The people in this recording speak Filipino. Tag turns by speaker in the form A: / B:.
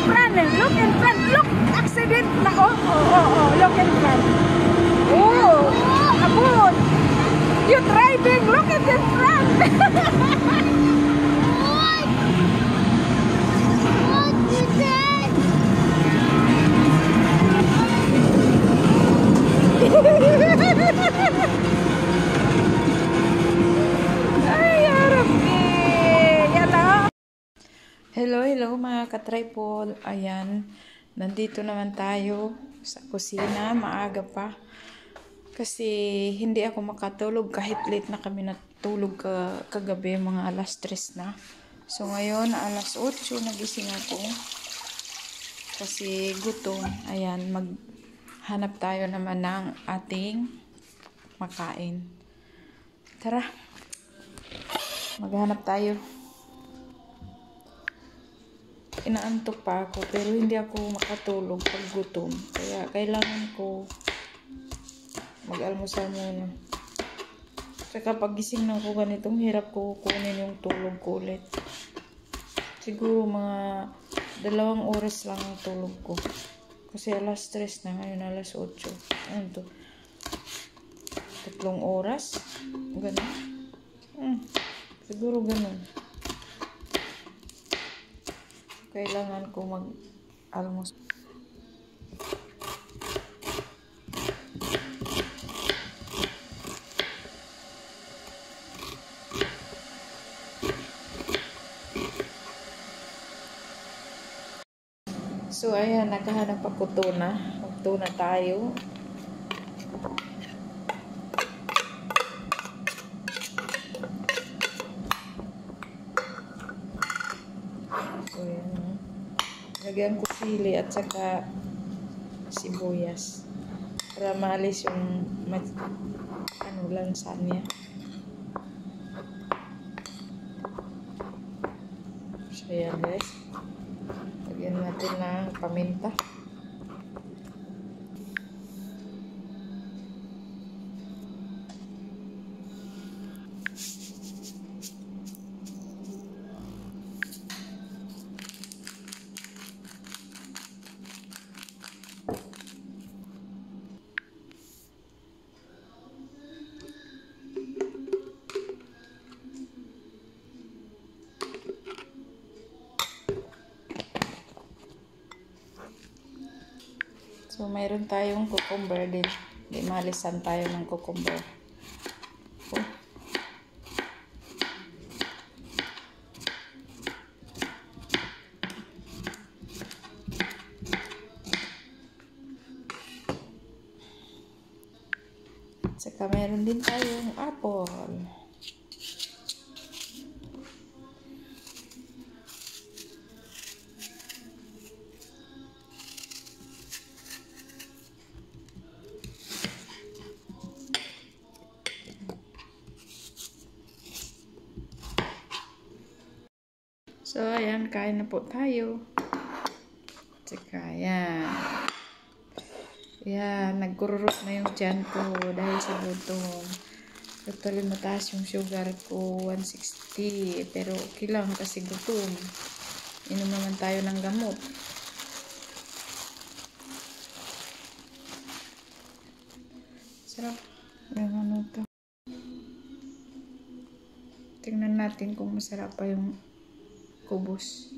A: front. Look in front. Look. Accident na. Oh. Look in front. Oh. Abot. You driving. Look at the front.
B: What is that?
A: Ay, harap eh. Yan lang. Hello mga katripod. Ayan, nandito naman tayo sa kusina. Maaga pa. Kasi hindi ako makatulog kahit late na kami natulog kagabi. Mga alas 3 na. So ngayon, alas 8 nagising ako. Kasi gutom. Ayan, maghanap tayo naman ng ating makain. Tara. Maghanap tayo. Inaantok pa ako pero hindi ako makatulog pag gutom. Kaya kailangan ko mag-almusal muna. Saka pag gising na ako ganitong hirap ko kunin yung tulog ko ulit. Siguro mga 2 oras lang ang tulog ko. Kasi alas 3 na ngayon, alas 8. Ano to? 3 oras? Ganun. Siguro ganun. Kailangan ko mag-almusal. So, ayan, nakahanap ako tuna. Magtuna tayo. So, ayan. Lagyan ko sili at saka sibuyas. Para maalis yung lansa niya. So, ayan guys. Lagyan natin ng paminta. So, mayroon tayong cucumber din. Malisan tayo ng cucumber. Oh. Saka mayroon din tayong apple. So, ayan, kain na po tayo. Tsaka, ayan. Ayan, nagkururot na yung tiyan ko dahil sa gutom. Actually, mataas yung sugar ko, 160. Pero, okay lang kasi gutom. Inom naman tayo ng gamot. Sarap. Yung ano to. Tingnan natin kung masarap pa yung kubos.